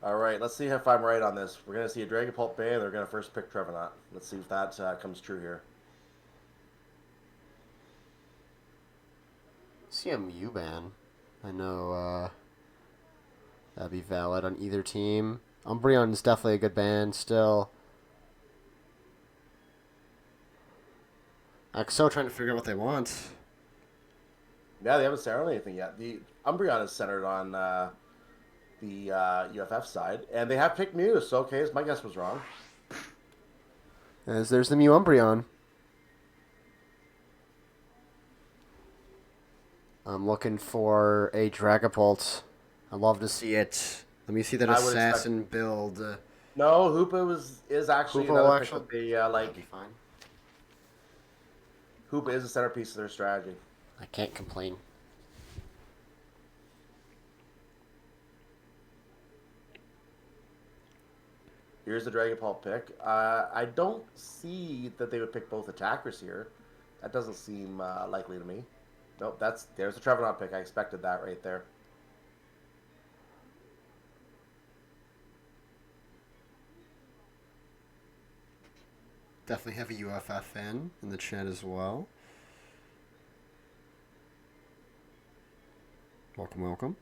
All right, let's see if I'm right on this. We're going to see a Dragapult Bay, and they're going to first pick Trevenant. Let's see if that comes true here. See a Mew ban. I know that'd be valid on either team. Umbreon is definitely a good ban still. XO trying to figure out what they want. Yeah, they haven't settled anything yet. The Umbreon is centered on the UFF side, and they have picked Mew, so okay, my guess was wrong. As there's the Mew Umbreon. I'm looking for a Dragapult. I'd love to see it. Let me see that I would expect assassin build. no. Hoopa is actually Hoopa will another pick actually that they that'd like. be fine. Hoopa is a centerpiece of their strategy. I can't complain. Here's the Dragapult pick. I don't see that they would pick both attackers here. That doesn't seem likely to me. Nope, there's the Trevenant pick. I expected that right there. Definitely have a UFF fan in the chat as well. Welcome, welcome.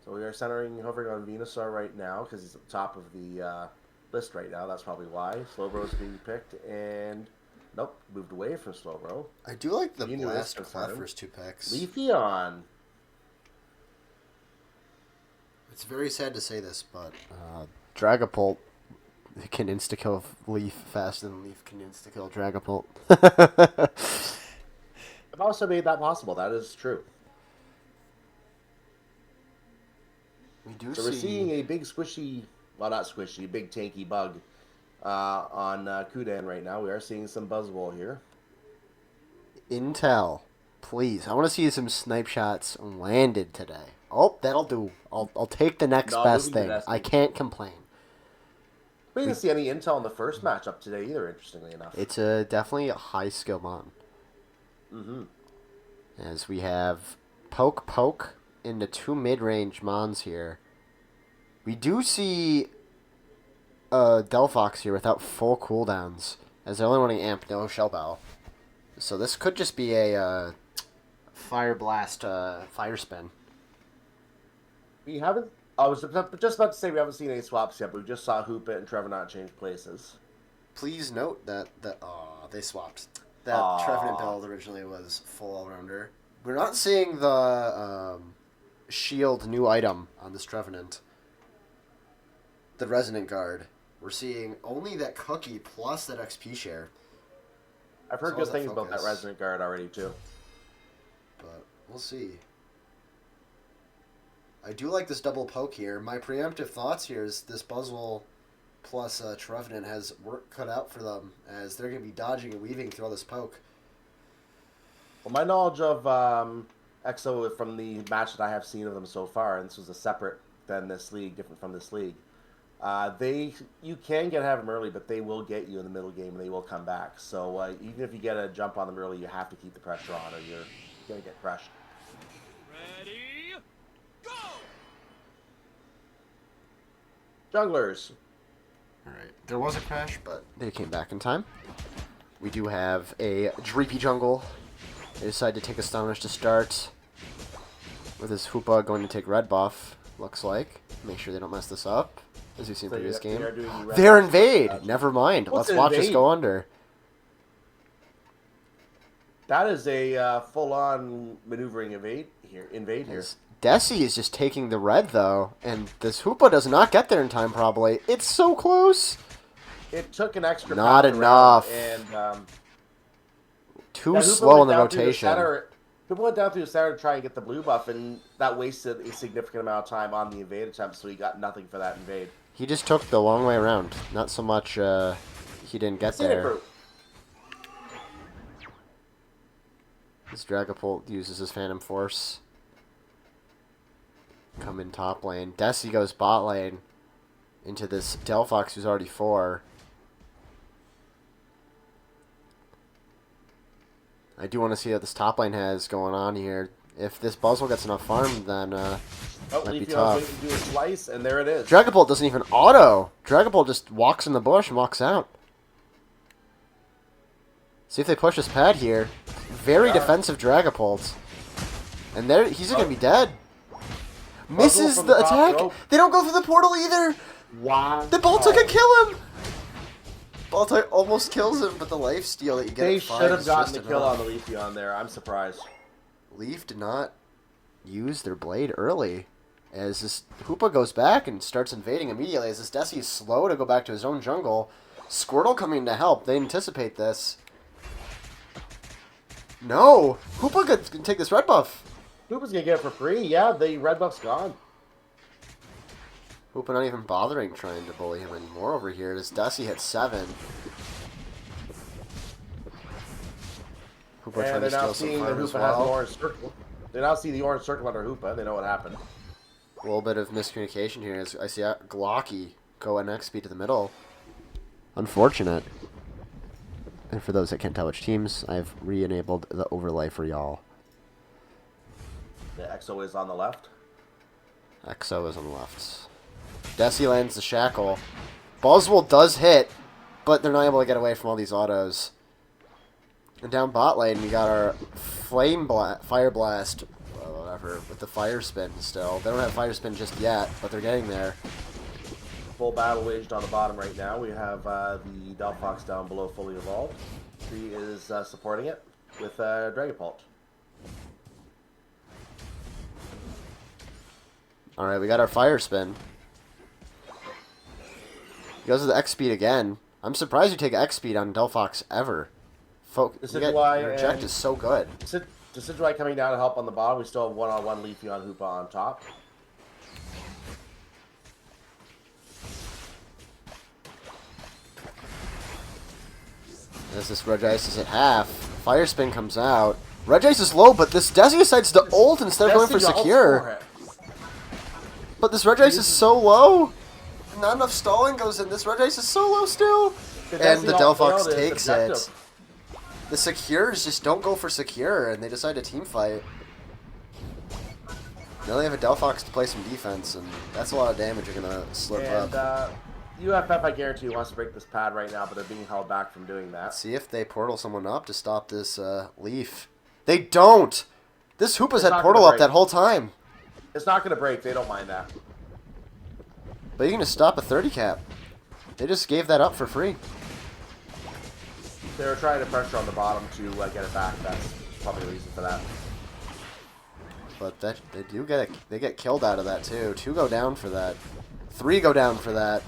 So we are hovering on Venusaur right now because he's at the top of the list right now. That's probably why. Slowbro's being picked, and nope, moved away from Slowbro. I do like the Mew Blast is Clef concerned. first two picks. Leafeon. It's very sad to say this, but Dragapult can insta-kill Leaf faster than Leaf can insta-kill Dragapult. I've also made that possible. That is true. We do So we're seeing a big squishy, well not squishy, big tanky bug on Kudan right now. We are seeing some Buzzwole here. Intel. Please, I want to see some snipe shots landed today. Oh, that'll do. I'll take the next No, best moving to thing. Destiny. I can't complain. We didn't see any intel in the first matchup today either, interestingly enough. It's definitely a high skill mon. Mm-hmm. As we have poke into two mid-range mons here. We do see Delphox here without full cooldowns, as they're only running Amp, no Shell Bow. So this could just be a Fire Blast, Fire Spin. We haven't. I was just about to say we haven't seen any swaps yet, but we just saw Hoopit and Trevenant change places. Please note that they swapped. That Trevenant build originally was full all-rounder. We're not seeing the shield new item on this Trevenant. The Resonant Guard. We're seeing only that cookie plus that XP share. I've heard good things about that Resonant Guard already too. But we'll see. I do like this double poke here. My preemptive thoughts here is this Buzzwole plus Trevenant has work cut out for them, as they're going to be dodging and weaving through all this poke. Well, my knowledge of XO from the match that I have seen of them so far, and this was a separate than this league, different from this league. You can get have them early, but they will get you in the middle game and they will come back. So even if you get a jump on them early, you have to keep the pressure on, or you're gonna get crushed. Ready, go! Junglers. All right, there was a crash, but they came back in time. We do have a Dreepy Jungle. They decide to take Astonish to start, with his Hoopa going to take red buff. Looks like. Make sure they don't mess this up. As we've seen in previous game. They're invade! Never mind. Let's watch this go under. That is a full-on maneuvering invade here. Desi is just taking the red, though. And this Hoopa does not get there in time, probably. It's so close! It took an extra not enough. And too slow in the rotation. People went down through the center to try and get the blue buff, and that wasted a significant amount of time on the invade attempt, so he got nothing for that invade. He just took the long way around. Not so much he didn't get there. This Dragapult uses his Phantom Force. Come in top lane. Desi goes bot lane into this Delphox who's already 4. I do want to see what this top lane has going on here. If this Buzzwole gets enough farm, then Oh, Might be Leafeon's tough. waiting to do a slice, and there it is. Dragapult doesn't even auto. Dragapult just walks in the bush and walks out. See if they push this pad here. Very defensive Dragapult. And there, he's going to be dead. Misses the attack. They don't go through the portal either. Wow. The Baltoy can kill him. Baltoy almost kills him, but the life steal that you get They at 5 should have is gotten just the kill enough. on the Leafeon there. I'm surprised. Leaf did not use their blade early. As this Hoopa goes back and starts invading immediately, as this Desi is slow to go back to his own jungle. Squirtle coming to help. They anticipate this. No! Hoopa can take this red buff. Hoopa's gonna get it for free. Yeah, the red buff's gone. Hoopa not even bothering trying to bully him anymore over here. This Desi hit 7. Hoopa trying And to they're now steal some seeing that farm as Hoopa has an well. orange circle. They now see the orange circle under Hoopa. They know what happened. A little bit of miscommunication here. As I see Glocky go at next speed to the middle. Unfortunate. And for those that can't tell which teams, I've re-enabled the overlay for y'all. The XO is on the left. XO is on the left. Desi lands the shackle. Buzzwole does hit, but they're not able to get away from all these autos. And down bot lane, we got our Fire Blast, whatever, with the Fire Spin still. They don't have Fire Spin just yet, but they're getting there. Full battle waged on the bottom right now. We have the Delphox down below fully evolved. He is supporting it with Dragapult. Alright, we got our Fire Spin. He goes to the X Speed again. I'm surprised you take X Speed on Delphox ever. Reject is so good. Decidueye coming down to help on the bottom. We still have one-on-one Leafeon Hoopa on top. As this Regice is at half, Fire Spin comes out. Regice is low, but this Desi decides to ult instead of going for Secure. But this Regice is so low. Not enough stalling goes in. This Regice is so low still. And the Delphox takes it. The Secures just don't go for Secure, and they decide to team fight. Now they have a Delphox to play some defense, and that's a lot of damage you're going to slip up. UFF, I guarantee, wants to break this pad right now, but they're being held back from doing that. See if they portal someone up to stop this Leaf. They don't! This Hoopa's had portal up that whole time. It's not going to break. They don't mind that. But you can just stop a 30 cap. They just gave that up for free. They were trying to pressure on the bottom to get it back. That's probably the reason for that. But they do get they get killed out of that too. 2 go down for that. 3 go down for that.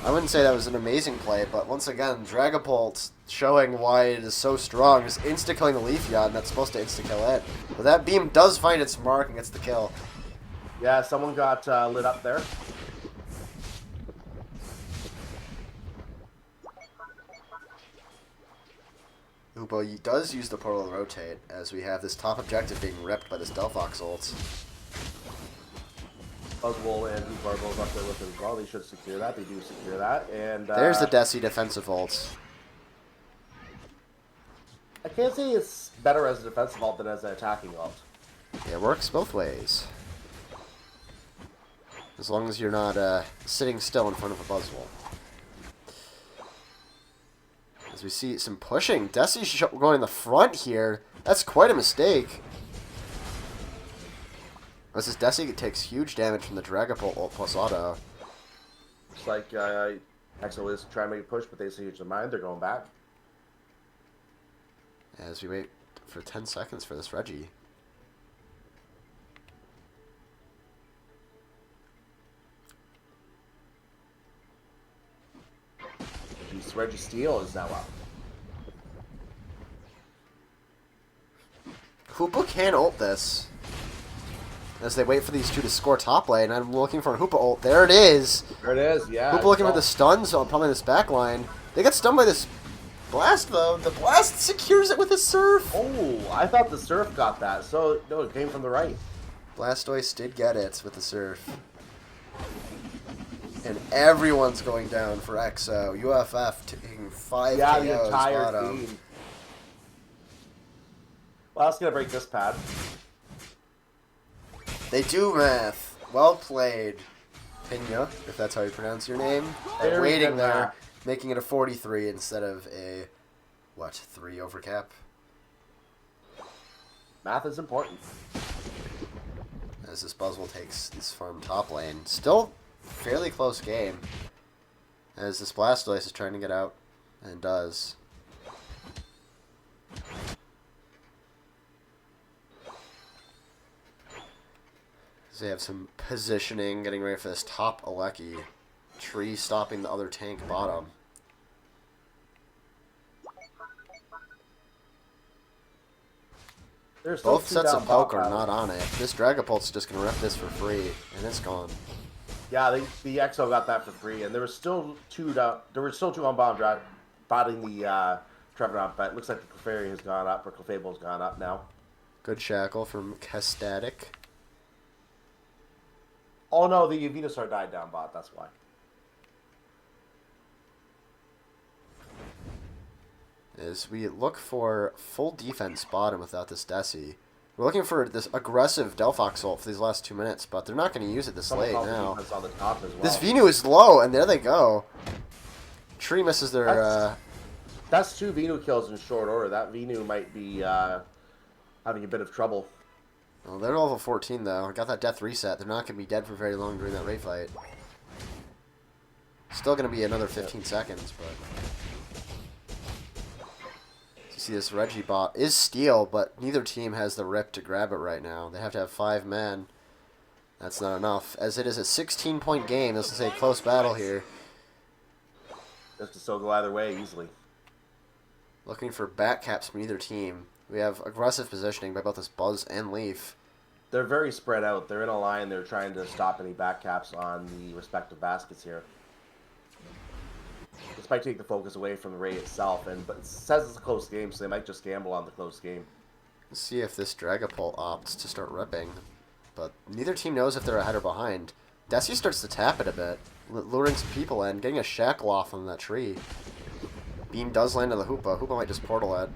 I wouldn't say that was an amazing play, but once again, Dragapult showing why it is so strong is insta-killing the Leafeon that's supposed to insta-kill it. But that beam does find its mark and gets the kill. Yeah, someone got lit up there. Hoopa does use the portal to rotate, as we have this top objective being ripped by this Delphox ult. Buzzwole and Hoopa are both up there with it as well. They should secure that. They do secure that. And there's the Desi defensive ult. I can't say it's better as a defensive ult than as an attacking ult. It works both ways. As long as you're not sitting still in front of a Buzzwole. As we see some pushing. Desi's going in the front here. That's quite a mistake. As this Desi takes huge damage from the Dragapult ult plus auto. Looks like XO is trying to make a push, but they change their mind. They're going back. As we wait for 10 seconds for this Reggie. Reggie Steele is now up. Hoopa can ult this. As they wait for these two to score top lane, I'm looking for a Hoopa ult. There it is! There it is, yeah. Hoopa looking for the stuns on probably this back line. They get stunned by this blast, though. The blast secures it with a surf! Oh, I thought the surf got that. So, no, it came from the right. Blastoise did get it with the surf. And everyone's going down for XO. UFF taking 5 Yeah, KOs the entire bottom. team. Well, that's going to break this pad. They do math. Well played, Pena, if that's how you pronounce your name. And Very waiting good there, math. making it a 43 instead of a, what, 3 over cap? Math is important. As this Buzzwole takes this farm top lane. Still fairly close game. As this Blastoise is trying to get out, and does. So they have some positioning, getting ready for this top Aleki. Tree stopping the other tank bottom. Both sets of poke are not on it. This Dragapult's just going to rip this for free, and it's gone. Yeah, the XO got that for free, and there were still two down. There were still two on bottom drive, botting the Trevenant, but it looks like the Clefairy has gone up, or Clefable's gone up now. Good shackle from Castatic. Oh no, the Venusaur died down bot. That's why. As we look for full defense bottom without this Desi. We're looking for this aggressive Delphox ult for these last 2 minutes, but they're not going to use it this late now. On the top as well. This Venu is low, and there they go. Tree misses their... That's 2 Venu kills in short order. That Venu might be having a bit of trouble. Oh, they're level 14, though. Got that death reset. They're not going to be dead for very long during that raid fight. Still going to be another 15 seconds, but... You see this Reggie bot is steel, but neither team has the rip to grab it right now. They have to have 5 men. That's not enough. As it is a 16-point game, this is a close battle here. This could still go either way easily. Looking for back caps from either team. We have aggressive positioning by both this Buzz and Leaf. They're very spread out. They're in a line. They're trying to stop any back caps on the respective baskets here. This might take the focus away from the raid itself, but it says it's a close game, so they might just gamble on the close game. Let's see if this Dragapult opts to start ripping, but neither team knows if they're ahead or behind. Desi starts to tap it a bit, luring some people in, getting a shackle off on that tree. Beam does land on the Hoopa. Hoopa might just portal it.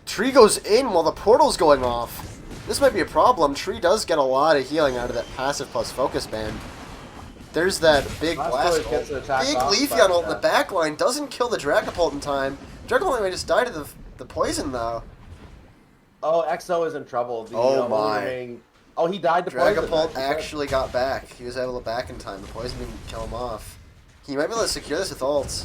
Tree goes in while the portal's going off. This might be a problem. Tree does get a lot of healing out of that passive plus focus band. There's that big blast ult. Big Leafeon ult in the back line. Doesn't kill the Dragapult in time. Dragapult might just die to the poison, though. Oh, XO is in trouble. Oh, my. Oh, he died to poison. Dragapult actually got back. He was able to back in time. The poison didn't kill him off. He might be able to secure this with ults.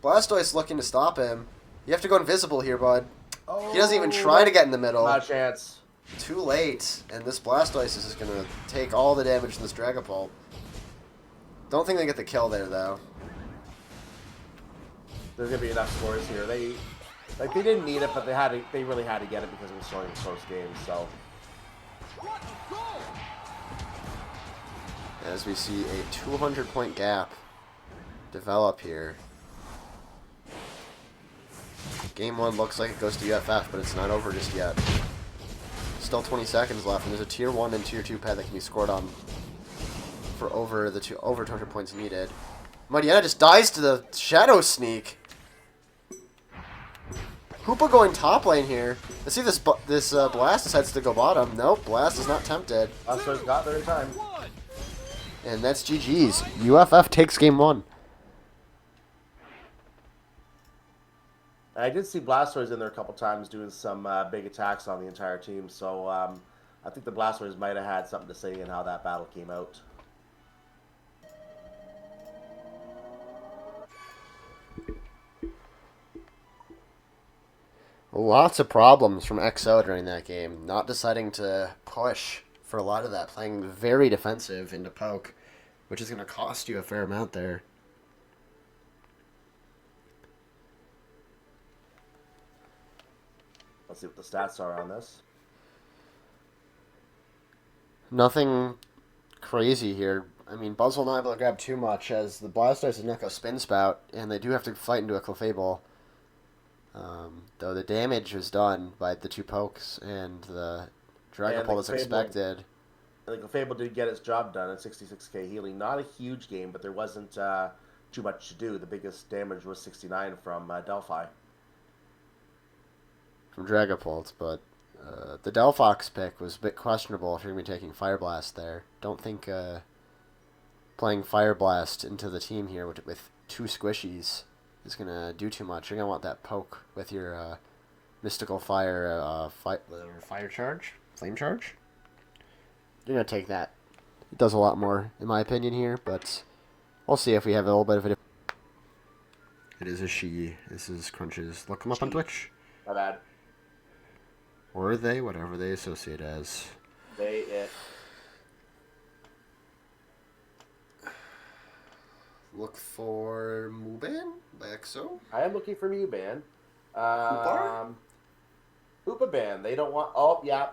Blastoise looking to stop him. You have to go invisible here, bud. Oh, he doesn't even try to get in the middle. Not a chance. Too late. And this Blastoise is just going to take all the damage from this Dragapult. Don't think they get the kill there, though. There's gonna be enough scores here. They didn't need it, but they really had to get it because it was so a close game. So as we see a 200-point gap develop here. Game 1 looks like it goes to UFF, but it's not over just yet. Still 20 seconds left, and there's a Tier 1 and Tier 2 pad that can be scored on for over 200 points needed. Mariana just dies to the Shadow Sneak. Hoopa going top lane here. Let's see if this Blast decides to go bottom. Nope, Blast is not tempted. Blastoise got there in time. And that's GG's. UFF takes game 1. I did see Blastoise in there a couple times doing some big attacks on the entire team, so I think the Blastoise might have had something to say in how that battle came out. Lots of problems from XO during that game. Not deciding to push for a lot of that. Playing very defensive into poke, which is going to cost you a fair amount there. Let's see what the stats are on this. Nothing crazy here. I mean, Buzzwole not able to grab too much as the Blastoise and Neko Spin Spout, and they do have to fight into a Clefable. Though the damage was done by the 2 pokes and the Dragapult as expected. And the Clefable did get its job done at 66k healing. Not a huge game, but there wasn't too much to do. The biggest damage was 69 from Delphi. From Dragapult, but The Delphox pick was a bit questionable if you're going to be taking Fire Blast there. Don't think playing Fire Blast into the team here with 2 squishies is going to do too much. You're going to want that poke with your Mystical Fire Fire Charge? Flame Charge? You're going to take that. It does a lot more, in my opinion, here, but we'll see if we have a little bit of a... It is a she. This is Crunches. Look them up on Twitch. My bad. Or they, whatever they associate as. They, it. Look for Muban by XO. I am looking for Muban. Hoopa? Hoopa Band. They don't want... Oh, yeah.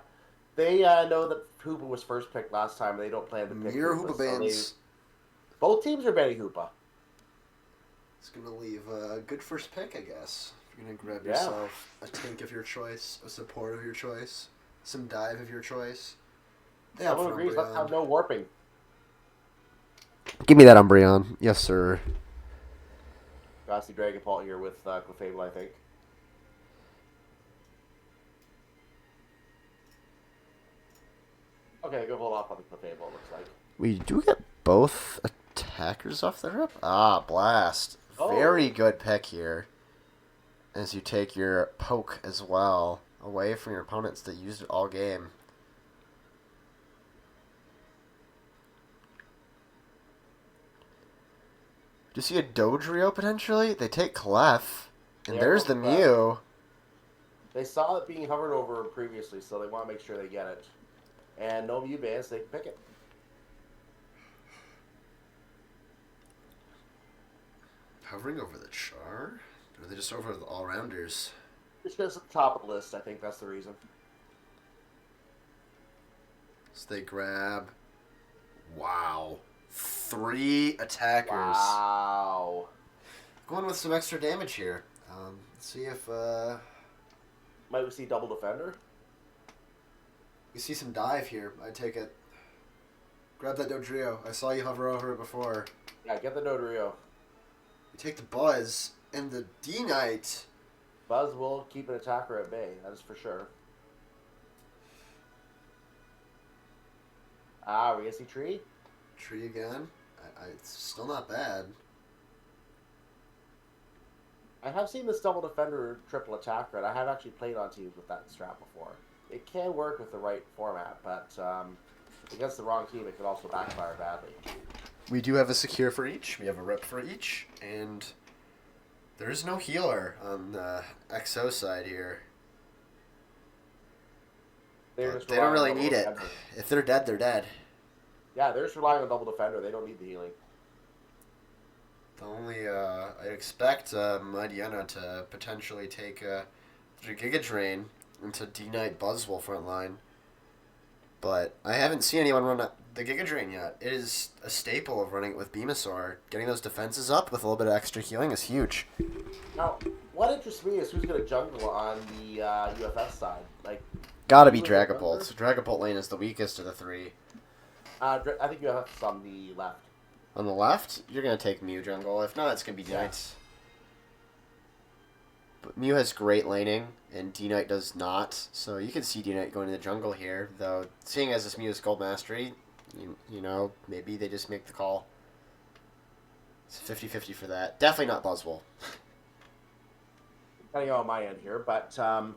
They know that Hoopa was first picked last time. They don't plan to pick Mere Hoopa. Hoopa Bands. Both teams are banning Hoopa. It's going to leave a good first pick, I guess. You're going to grab yourself a tank of your choice, a support of your choice, some dive of your choice. Everyone agrees, let's have no warping. Give me that Umbreon. Yes, sir. Ghastly Dragapult here with Clefable, I think. Okay, go hold off on the Clefable, it looks like. We do get both attackers off the rip. Ah, Blast. Oh. Very good pick here. As you take your poke as well away from your opponents that used it all game. Do you see a Dodrio potentially? They take Clef. And there's the Mew. They saw it being hovered over previously, so they want to make sure they get it. And no Mew bans, they can pick it. Hovering over the Char? Or are they just over the all-rounders? It's just at the top of the list, I think that's the reason. So they grab... Wow. 3 attackers. Wow. Going with some extra damage here. Let's see if... Might we see double defender? We see some dive here. I take it. Grab that Dodrio. I saw you hover over it before. Yeah, get the Dodrio. You take the Buzz and the D-Knight. Buzz will keep an attacker at bay, that is for sure. Ah, we gonna see Tree? Tree again. It's still not bad. I have seen this double defender triple attacker, and I have actually played on teams with that strat before. It can work with the right format, but against the wrong team, it could also backfire badly. We do have a secure for each. We have a rip for each, and there is no healer on the XO side here. They don't really need it. If they're dead, they're dead. Yeah, they're just relying on double defender. They don't need the healing. The only, I expect Mightyena to potentially take a Giga Drain into D-Knight Buzzwole front line. But I haven't seen anyone run the Giga Drain yet. It is a staple of running it with Venusaur. Getting those defenses up with a little bit of extra healing is huge. Now, what interests me is who's going to jungle on the UFF side. Like, gotta be Dragapult. So Dragapult lane is the weakest of the 3. I think UFF's on the left. On the left, you're going to take Mew jungle. If not, it's going to be D-Knight. But Mew has great laning, and D-Knight does not. So you can see D-Knight going to the jungle here. Though, seeing as this Mew is Gold Mastery, you know, maybe they just make the call. It's 50-50 for that. Definitely not Buzzwole. Depending on my end here, but I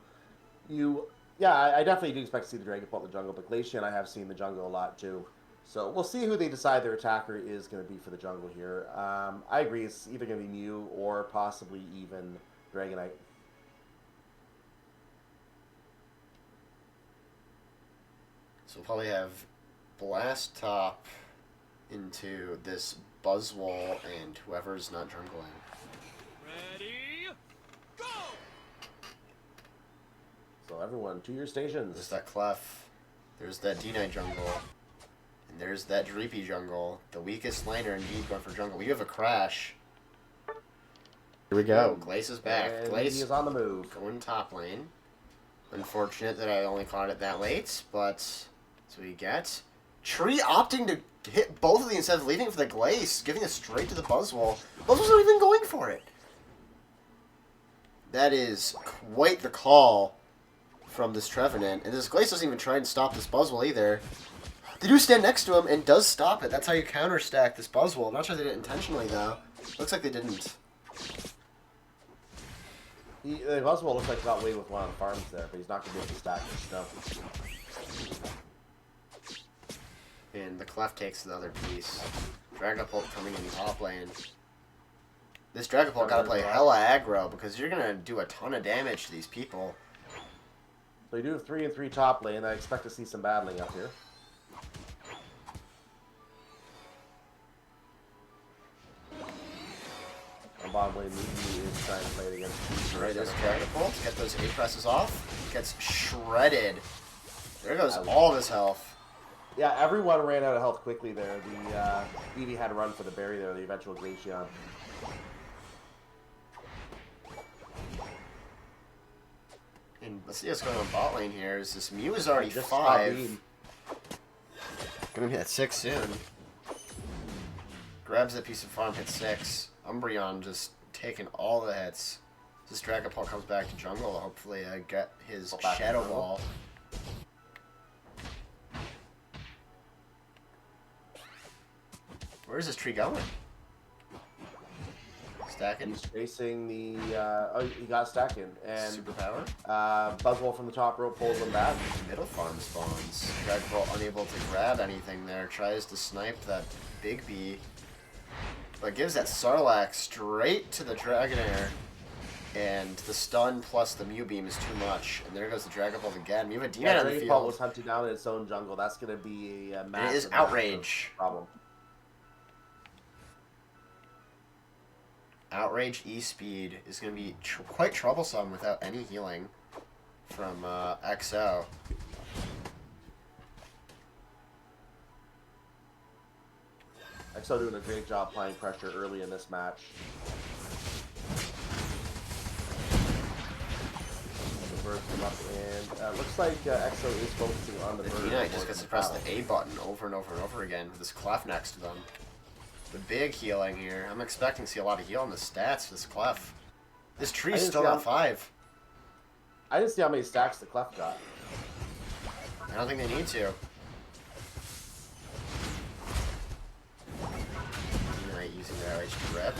definitely do expect to see the Dragapult in the jungle, but Glacian I have seen the jungle a lot too. So we'll see who they decide their attacker is going to be for the jungle here. I agree, it's either going to be Mew or possibly even Dragonite. So we'll probably have Blast Top into this Buzzwole and whoever's not jungling. Ready, go! So everyone, to your stations. There's that Clef. There's that D-Knight jungle. And there's that Dreepy jungle. The weakest laner indeed going for jungle. We have a Crash. Here we go. Glace is back. And Glace he is on the move. going top lane. Unfortunate that I only caught it that late, but that's what we get. Tree opting to hit both of these instead of leaving for the Glace, giving it straight to the Buzzwole. Buzzwole's not even going for it. That is quite the call from this Trevenant. And this Glace doesn't even try and stop this Buzzwole either. They do stand next to him and does stop it. That's how you counter stack this Buzzwole. I'm not sure they did it intentionally, though. Looks like they didn't. The Buzzwole looks like he got away with one on the farms there, but he's not going to be able to stack the snow. And the Clef takes another piece. Dragapult coming in top lane. This Dragapult gotta play hella aggro because you're gonna do a ton of damage to these people. So you do 3-3 top lane. I expect to see some battling up here. On bottom lane, Meaty is trying to play it against. Alright, this Dragapult, get those A-presses off. Gets shredded. There goes all of his health. Yeah, everyone ran out of health quickly there. The Eevee had to run for the berry there, the eventual Glaceon. And let's see what's going on bot lane here. Is this Mew is already 5. Gonna be at 6 soon. Grabs that piece of farm, hits 6. Umbreon just taking all the hits. This Dragapult comes back to jungle. Hopefully get his Shadow Ball. Where's this tree going? Stacking. He's chasing the. Oh, he got stacking. And Superpower. Buzzwole from the top row pulls him back. Middle farm spawns. Dragapult unable to grab anything there. Tries to snipe that Big B. But gives that Sarlacc straight to the Dragonair. And the stun plus the Mew Beam is too much. And there goes the Dragapult again. You have a D-Man on the field. Dragapult was hunted down in its own jungle. That's going to be a massive, it is outrage. Problem. Outrage E-Speed is going to be quite troublesome without any healing from XO. XO doing a great job applying pressure early in this match. Burst him up, and looks like XO is focusing on the bird. Yeah, he just gets to press the A button over and over and over again with this Clef next to them. The big healing here. I'm expecting to see a lot of heal in the stats for this Clef. This tree's still at 5. I didn't see how many stacks the Clef got. I don't think they need to. Knight using their outrage to rip.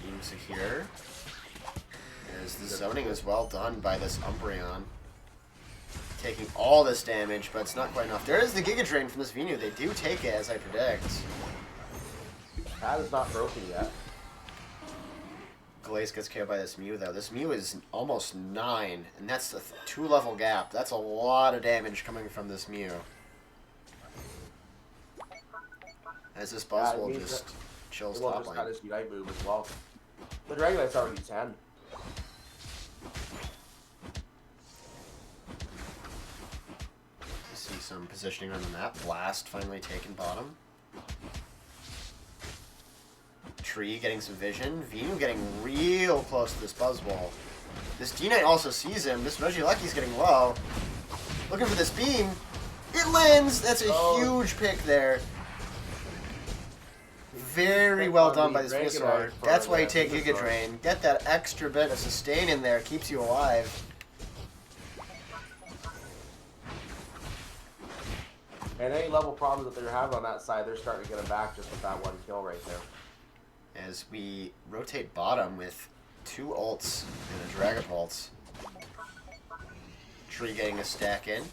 Beam secure. As the zoning is well done by this Umbreon. Taking all this damage, but it's not quite enough. There is the Giga Drain from this Venu. They do take it, as I predict. That is not broken yet. Glace gets KO'd by this Mew, though. This Mew is almost 9, and that's the 2-level gap. That's a lot of damage coming from this Mew. As this Buzzwole just chills top lane. Just got his Unite move as well. The Dragonite's already 10. See some positioning on the map. Blast finally taking bottom. Tree getting some vision. Venu getting real close to this Buzzwole. This D-Knight also sees him. This Regieleki's getting low. Looking for this beam. It lands! That's a huge pick there. Very well done by this Venusaur. That's why you take Giga Drain. Get that extra bit of sustain in there. Keeps you alive. And any level problems that they're having on that side, they're starting to get them back just with that one kill right there. As we rotate bottom with 2 ults and a Dragapult. Tree getting a stack in.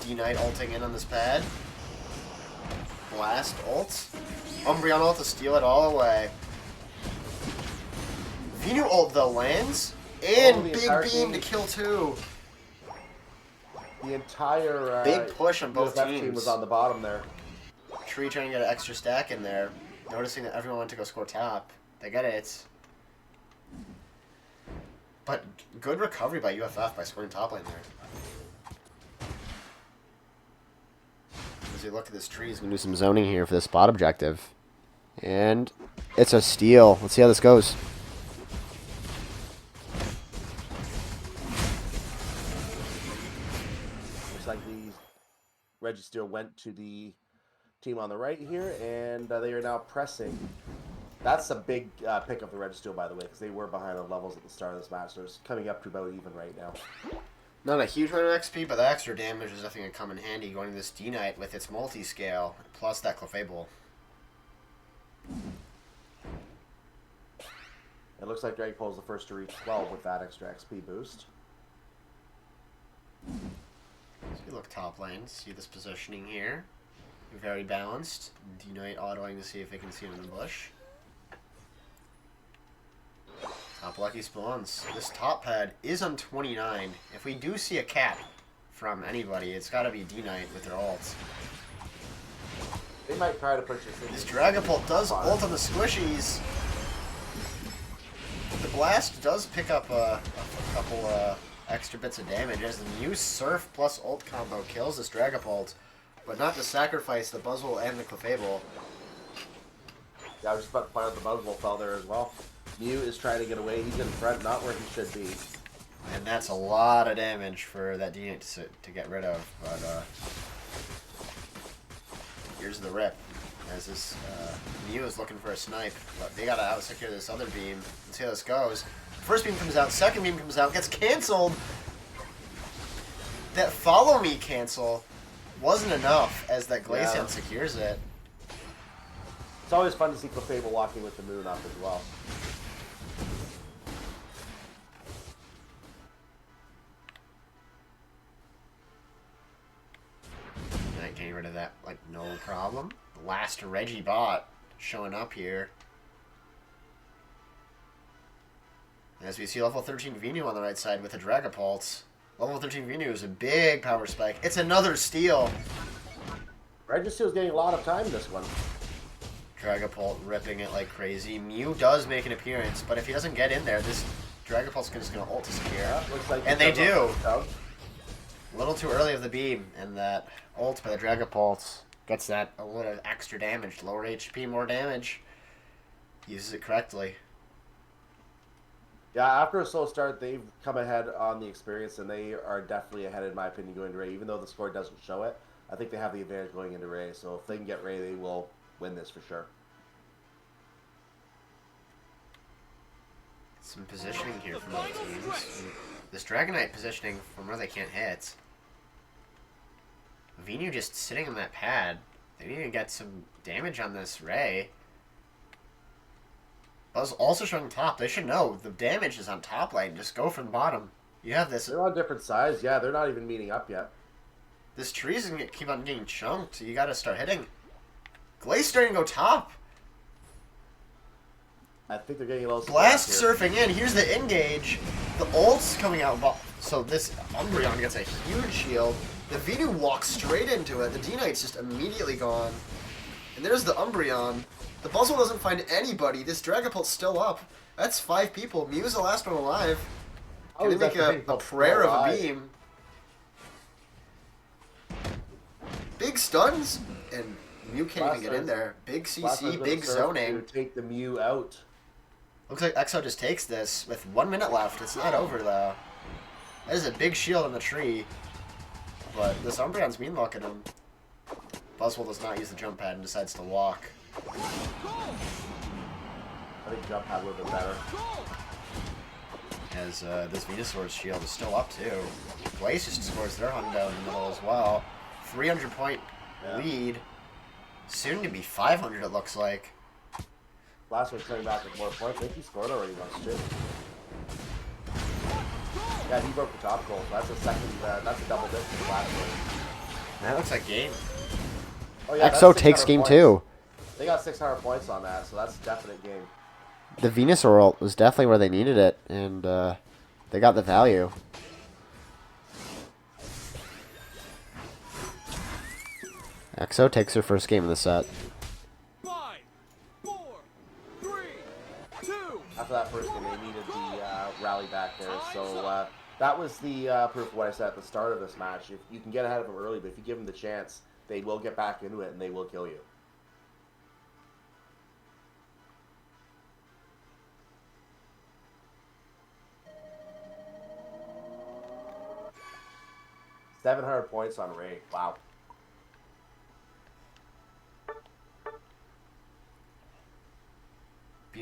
D-Knight ulting in on this pad. Blast ult. Umbreon ult to steal it all away. Venu ult though lands. And Big Beam to kill 2. The entire big push on both UFF teams. team was on the bottom there. Tree trying to get an extra stack in there. Noticing that everyone went to go score top. They get it. But good recovery by UFF by scoring top lane there. As we look at this tree, he's going to do some zoning here for this spot objective. And it's a steal. Let's see how this goes. Looks like the Register went to the team on the right here, and they are now pressing That's a big pick of the Registeel, by the way, because they were behind on levels at the start of this match. So it's coming up to about even right now. Not a huge amount of XP, but the extra damage is definitely going to come in handy going to this D-Knight with its multi-scale, plus that Clefable. It looks like Dragapult is the first to reach 12 with that extra XP boost. So you look top lane, see this positioning here. Very balanced. D-Knight autoing to see if they can see him in the bush. Top lucky spawns. This top pad is on 29. If we do see a cap from anybody, it's got to be D-Knight with their ults. They might try to push This Dragapult does ult on the squishies. The blast does pick up a couple extra bits of damage as the new Surf plus ult combo kills this Dragapult, but not to sacrifice the Buzzwole and the Clefable. Yeah, I was just about to find out the Buzzwole fell there as well. Mew is trying to get away. He's in front, not where he should be. And that's a lot of damage for that D-Knight to get rid of, but here's the rip. As this Mew is looking for a snipe, but they gotta out-secure this other beam. Let's see how this goes. First beam comes out, second beam comes out, gets cancelled. That follow me cancel wasn't enough as that Glaceon secures it. It's always fun to see Clefable walking with the moon up as well. Knight getting rid of that, like, no problem. The last Reggie bot showing up here. As we see level 13 Venu on the right side with the Dragapult. Level 13 Venu is a big power spike. It's another steal. Registeel's getting a lot of time this one. Dragapult ripping it like crazy. Mew does make an appearance, but if he doesn't get in there, this Dragapult's just going to ult disappear. Yeah, looks like and they do. A little too early of the beam, and that ult by the Dragapult gets that a little extra damage. Lower HP, more damage. Uses it correctly. Yeah, after a slow start, they've come ahead on the experience, and they are definitely ahead, in my opinion, going to Ray. Even though the score doesn't show it, I think they have the advantage going into Ray. So if they can get Ray, they will win this for sure. Some positioning here from both teams. This Dragonite positioning from where they can't hit. Venu just sitting on that pad. They need to get some damage on this Ray. Buzz also showing top. They should know the damage is on top lane. Just go from bottom. You have this. They're on different sides. Yeah, they're not even meeting up yet. This tree's gonna keep on getting chunked. You gotta start hitting. Glaze starting to go top. I think they're getting a little Blast surfing in. Here's the engage. The ult's coming out. So this Umbreon gets a huge shield. The Venu walks straight into it. The D-Knight's just immediately gone. And there's the Umbreon. The Buzzwole doesn't find anybody. This Dragapult's still up. That's 5 people. Mew's the last one alive. Can they make a prayer of a beam? Big stuns, and Mew can't even get in there. Big CC, big zoning. Take the Mew out. Looks like XO just takes this with 1 minute left. It's not over though. That is a big shield on the tree. But this Umbreon's mean looking him. Buzzwole does not use the jump pad and decides to walk. I think jump pad would have been better. As this Venusaur's shield is still up too. Glace just scores their hundo in the middle as well. 300 point lead. Soon to be 500 it looks like. Last one's coming back with more points. I think he scored already once too. Yeah, he broke the top goal. That's a second. That's a double dip from the last one. That looks like game. Oh, yeah, XO takes game points. 2. They got 600 points on that, so that's a definite game. The Venusaur ult was definitely where they needed it, and they got the value. XO takes their first game in the set. 5, 4, 3, 2. After that first game, they needed the rally back there. So that was the proof of what I said at the start of this match. If you can get ahead of them early, but if you give them the chance, they will get back into it and they will kill you. $700 points on Ray. Wow.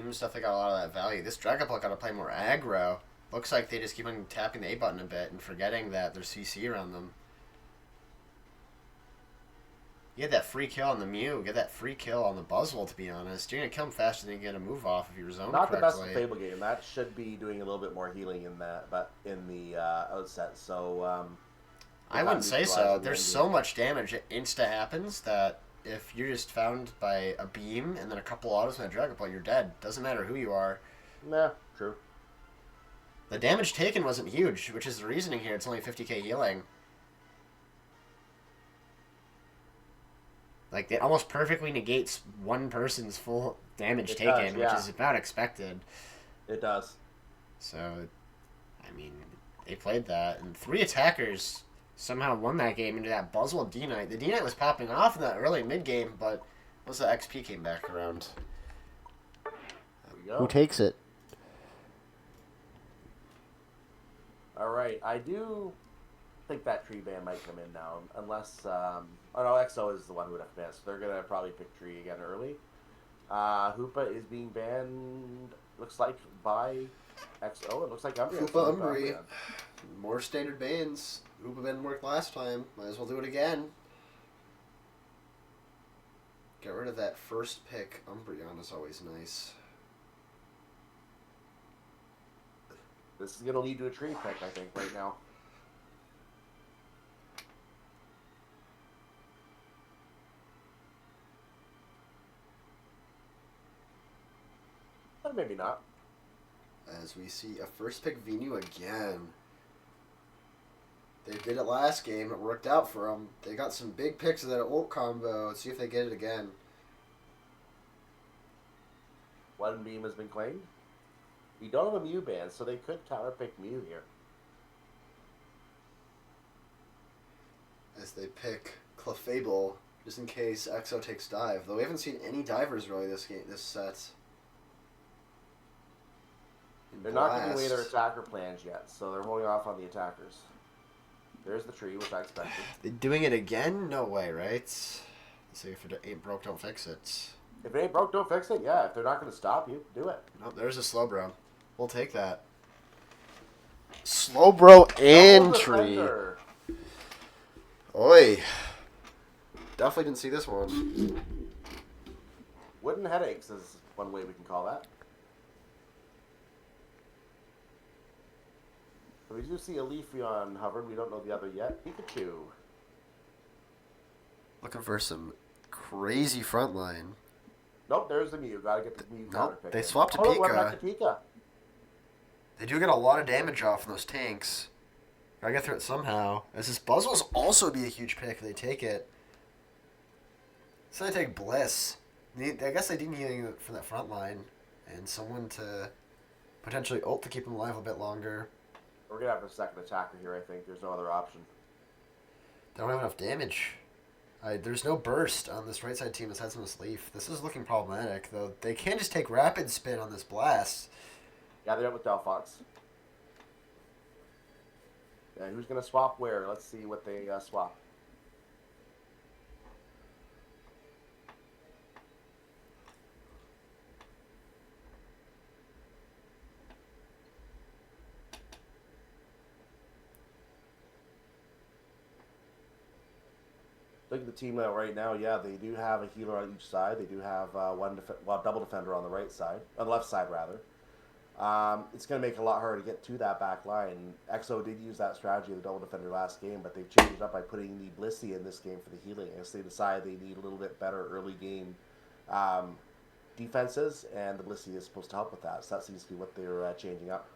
beam stuff, they got a lot of that value. This Dragapult got to play more aggro. Looks like they just keep on tapping the A button a bit and forgetting that there's CC around them. You get that free kill on the Mew, get that free kill on the Buzzwole, to be honest. You're going to kill him faster than you get a move off if you're zoned Not correctly. the best Fable game. That should be doing a little bit more healing in that, but in the outset. So I wouldn't say so. There's so much damage that insta happens that if you're just found by a beam and then a couple autos and a Dragapult, you're dead. Doesn't matter who you are. Nah, true. The damage taken wasn't huge, which is the reasoning here. It's only 50k healing. Like, it almost perfectly negates one person's full damage taken, which is about expected. It does. So, I mean, they played that. And 3 attackers somehow won that game into that Buzzwole D-Knight. The D-Knight was popping off in that early mid-game, but once the XP came back around. There we go. Who takes it? All right. I do think that tree ban might come in now, unless oh no, XO is the one who would have banned, so they're gonna probably pick tree again early. Hoopa is being banned, looks like, by XO. It looks like Umbreon. Hoopa Umbreon. More standard bans. Hoopa ban worked last time. Might as well do it again. Get rid of that first pick. Umbreon is always nice. This is gonna lead to a tree pick, I think, right now. But maybe not. As we see a first pick Venu again. They did it last game. It worked out for them. They got some big picks of that ult combo. Let's see if they get it again. One beam has been claimed. We don't have a Mew ban, so they could counter pick Mew here. As they pick Clefable, just in case XO takes dive. Though we haven't seen any divers really this set. They're not giving away their attacker plans yet, so they're holding off on the attackers. There's the tree, which I expected. They're doing it again? No way, right? So if it ain't broke, don't fix it. If it ain't broke, don't fix it. Yeah, if they're not going to stop you, do it. Nope, there's a Slowbro. We'll take that. Slowbro and tree. Oi. Definitely didn't see this one. Wooden headaches is one way we can call that. So we do see a Leafeon hovered. We don't know the other yet. Pikachu. Looking for some crazy front line. Nope, there's the Mew. Gotta get the Mew counter pick. They swapped to Pika. Oh, we're back to Pika. They do get a lot of damage off in those tanks. Gotta get through it somehow. As this Buzzwole's also be a huge pick if they take it. So they take Bliss. I guess they didn't need anything from that front line. And someone to potentially ult to keep them alive a bit longer. We're going to have a second attacker here, I think. There's no other option. They don't have enough damage. There's no burst on this right side team besides on this Leaf. This is looking problematic, though. They can just take Rapid Spin on this Blast. Yeah, they're up with Delphox. And who's going to swap where? Let's see what they swap. Look at the team right now. Yeah, they do have a healer on each side. They do have double defender on the right side, on the left side rather. It's going to make it a lot harder to get to that back line. XO did use that strategy of the double defender last game, but they've changed it up by putting the Blissey in this game for the healing. I guess they decided they need a little bit better early game defenses, and the Blissey is supposed to help with that. So that seems to be what they're changing up.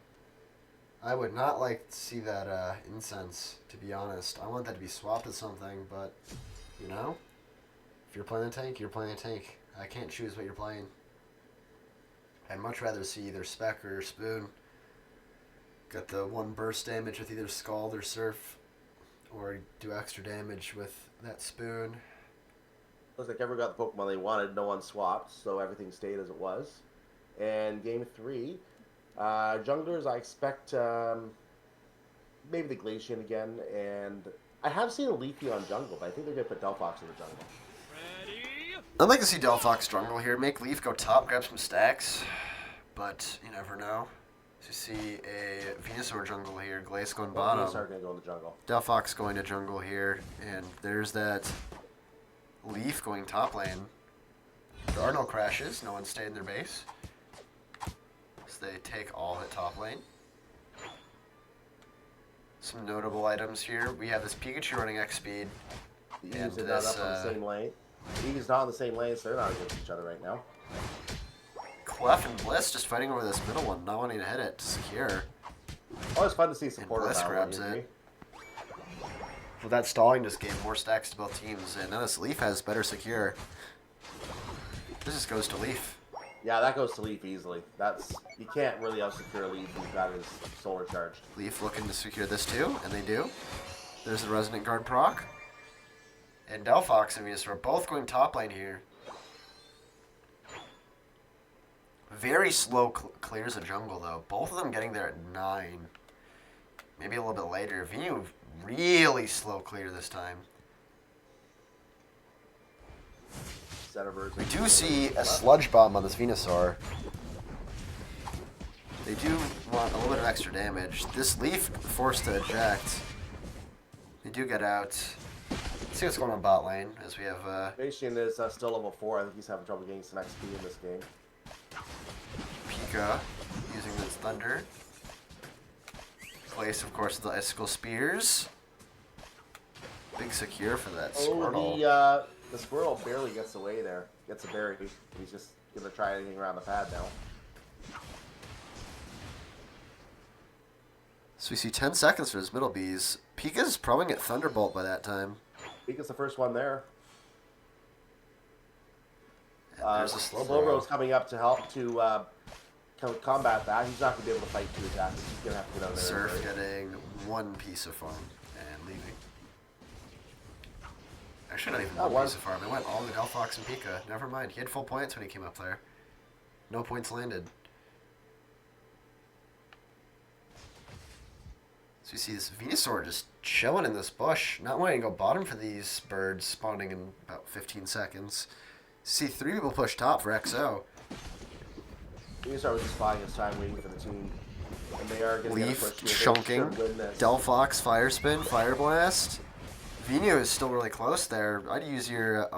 I would not like to see that incense, to be honest. I want that to be swapped with something, but, you know, if you're playing a tank, you're playing a tank. I can't choose what you're playing. I'd much rather see either Spec or Spoon get the one burst damage with either Scald or Surf, or do extra damage with that Spoon. Looks like everyone got the Pokemon they wanted. No one swapped, so everything stayed as it was. And game 3, junglers, I expect maybe the Glacian again, and I have seen a Leafy on jungle, but I think they're going to put Delphox in the jungle. Ready? I'd like to see Delphox jungle here. Make Leaf go top, grab some stacks. but you never know. So you see a Venusaur jungle here. Glace going bottom. Venusaur going to go in the jungle. Delphox going to jungle here. And there's that Leaf going top lane. There are no crashes. No one stayed in their base. So they take all hit top lane. Some notable items here. We have this Pikachu running X speed. And this, up on the same lane. Eevee's not on the same lane, so they're not against each other right now. Clef and Bliss just fighting over this middle one, not wanting to hit it to secure. Always fun to see support. Bliss grabs it. Well, that stalling just gave more stacks to both teams, and now this Leaf has better secure. This just goes to Leaf. Yeah, that goes to Leaf easily. You can't really out-secure Leaf. He's got his solar charged. Leaf looking to secure this too, and they do. There's the Resonant Guard proc. And Delphox and Venusaur are both going top lane here. Very slow clears of jungle though. Both of them getting there at 9. Maybe a little bit later. Venu really slow clear this time. We do see a Sludge Bomb on this Venusaur. They do want a little bit of extra damage. This Leaf forced to eject. They do get out. Let's see what's going on bot lane as we have. Bastion is still level 4. I think he's having trouble getting some XP in this game. Pika using this Thunder. Place, of course, the Icicle Spears. Big secure for that Squirtle. The Squirtle barely gets away there. Gets a berry. He's just going to try anything around the pad now. So we see 10 seconds for his middle bees. Pika's probably going to get Thunderbolt by that time. Pika's the first one there. There's a Slowbro's coming up to help to combat that. He's not going to be able to fight 2 attacks. He's going to have to get out there. Surf getting 1 piece of farm and leaving. Actually, not even 1 piece of farm. It went all to Delphox and Pika. Never mind. He had full points when he came up there. No points landed. So you see this Venusaur just chilling in this bush, not wanting to go bottom for these birds spawning in about 15 seconds. See 3 people push top for XO. Venusaur was just buying his time waiting for the team. And they are going to Leaf chunking. Delphox Fire Spin, Fire Blast. Venu is still really close there. I'd use your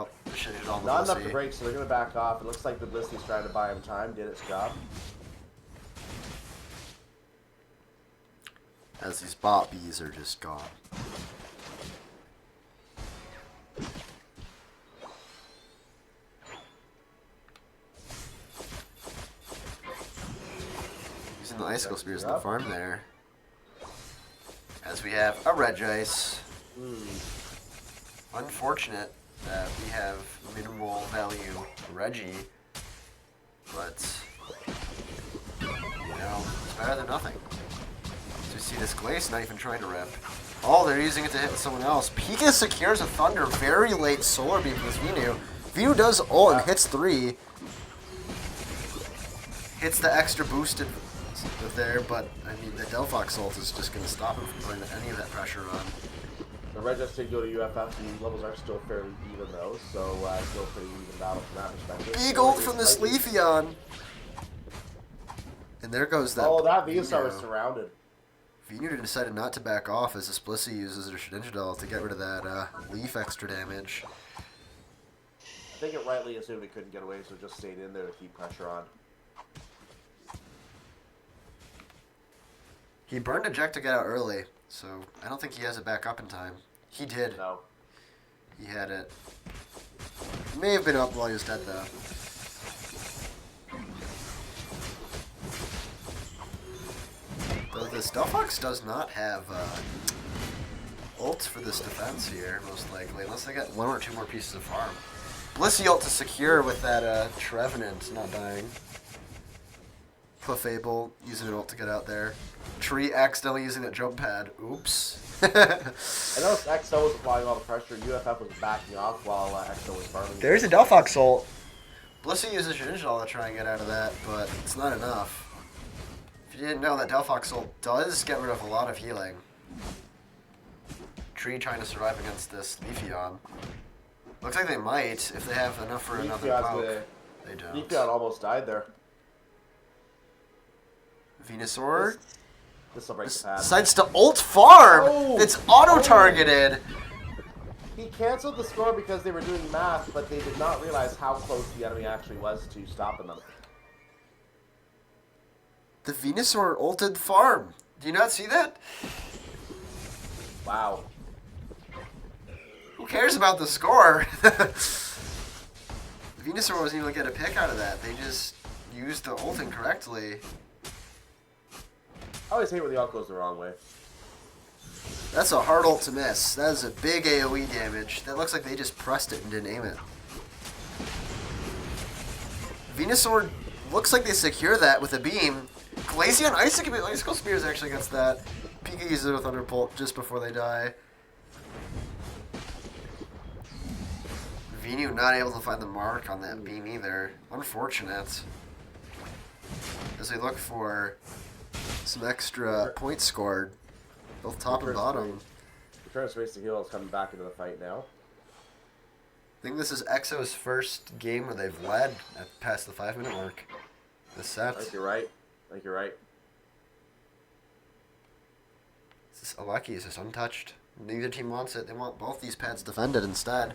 not enough to break, so they're going to back off. It looks like the Blissey's trying to buy him time, did its job. As these bot bees are just gone. Using the Icicle Spears in the farm there. As we have a Regice. Unfortunate that we have minimal value Reggie, but you know, it's better than nothing. So you see this Glace not even trying to rip. Oh, they're using it to hit someone else. Pika secures a Thunder, very late Solar Beam from this Venu. Venu does ult and hits 3. Hits the extra boosted there, but I mean the Delphox ult is just going to stop him from putting any of that pressure on. The Regice did go to UFF, and levels are still fairly even though, so still pretty even battle from that perspective. Big ult from this Leafeon! And there goes that. Oh, that Venusaur was surrounded. Venu decided not to back off as this Blissey uses her Shedinjadal to get rid of that Leaf extra damage. I think it rightly assumed it couldn't get away, so it just stayed in there to keep pressure on. He burned eject to get out early, so I don't think he has it back up in time. He did. No. He had it. May have been up while he was dead, though. Though this Delphox does not have ults for this defense here, most likely, unless they get 1 or 2 more pieces of farm. Blissey ult to secure with that Trevenant not dying. Clefable using an ult to get out there. Tree accidentally using that jump pad. Oops. I noticed XO was applying all the pressure. UFF was backing off while XO was farming. There's a Delphox ult. Blissey uses Shedinjadal to try and get out of that, but it's not enough. If you didn't know, that Delphox ult does get rid of a lot of healing. Tree trying to survive against this Leafeon. Looks like they might if they have enough for another poke. They don't. Leafeon almost died there. Venusaur This will break the pad. decides to ult farm. Oh! It's auto-targeted. He canceled the score because they were doing math, but they did not realize how close the enemy actually was to stopping them. The Venusaur ulted farm. Do you not see that? Wow. Who cares about the score? Venusaur wasn't even going to get a pick out of that. They just used the ult incorrectly. I always hate when the ult goes the wrong way. That's a hard ult to miss. That is a big AoE damage. That looks like they just pressed it and didn't aim it. Venusaur looks like they secure that with a beam. Glaceon Icicle Spears actually gets that. Pika uses it with Thunderbolt just before they die. Venu not able to find the mark on that beam either. Unfortunate. As we look for some extra points scored, both top and bottom. Return Space to Heal is coming back into the fight now. I think this is EXO's first game where they've led past the 5-minute mark. This set. I think you're right. I think you're right. Aleki is just untouched. Neither team wants it. They want both these pads defended instead.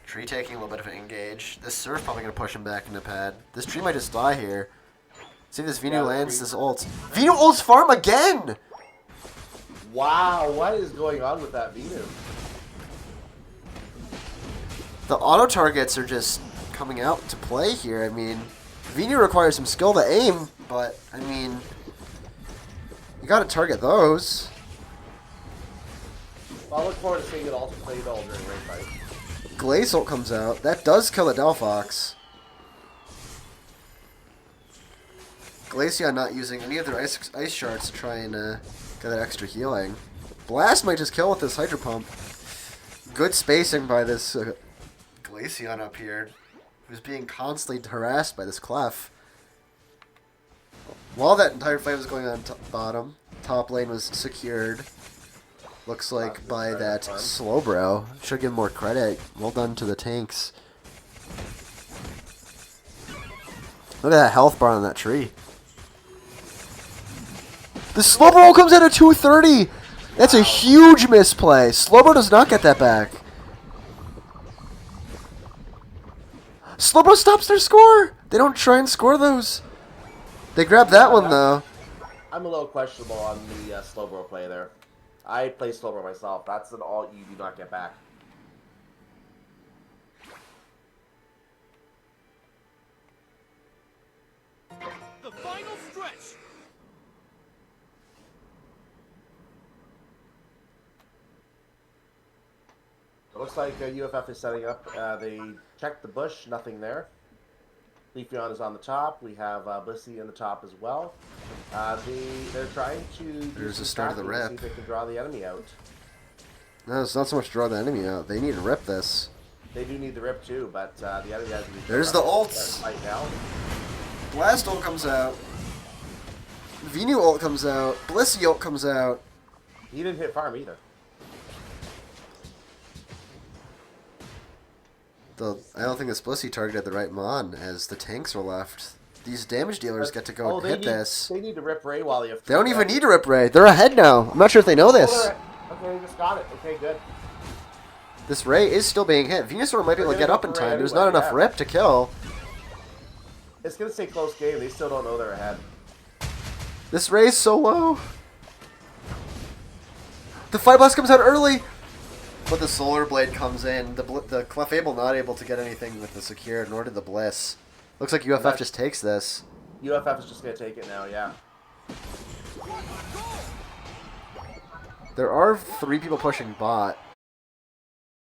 Tree taking a little bit of an engage. This Surf probably going to push him back into pad. This tree might just die here. See if this Venu lands this ult. Venu ults farm again! Wow, what is going on with that Venu? The auto targets are just coming out to play here. I mean, Venu requires some skill to aim, but, I mean, you gotta target those. Well, I look forward to seeing it also played all during raid fight. Glace ult comes out. That does kill a Delphox. Glaceon not using any of their ice shards to try and get that extra healing. Blast might just kill with this Hydro Pump. Good spacing by this Glaceon up here, who's being constantly harassed by this Clef. While that entire fight was going on bottom, top lane was secured. Looks like by that Slowbro. Should give him more credit. Well done to the tanks. Look at that health bar on that tree. The Slowbro comes out at 230! That's a huge misplay. Slowbro does not get that back. Slowbro stops their score! They don't try and score those. They grab that one, though. I'm a little questionable on the Slowbro play there. I play Slowbro myself. That's an ult you do not get back. The final stretch. It looks like UFF is setting up. They checked the bush, nothing there. Leafeon is on the top. We have Blissey in the top as well. They're trying to There's the start of the rip. see if they can draw the enemy out. No, it's not so much draw the enemy out. They need to rip this. They do need the rip too, but the enemy has to be. There's the ults. Right now. Blast ult comes out. Venu ult comes out. Blissey ult comes out. He didn't hit farm either. I don't think this Blissey targeted the right mon, as the tanks are left. These damage dealers get to go and hit this. They need to rip Ray while they have. They don't even need to rip Ray. They're ahead now. I'm not sure if they know this. Okay, they just got it. Okay, good. This Ray is still being hit. Venusaur might be able to get up in time. There's not enough rip to kill. It's going to stay close game. They still don't know they're ahead. This Ray is so low. The Fire Blast comes out early. But the Solar Blade comes in. The Clefable not able to get anything with the Secure, nor did the Bliss. Looks like UFF just takes this. UFF is just going to take it now, yeah. There are 3 people pushing bot.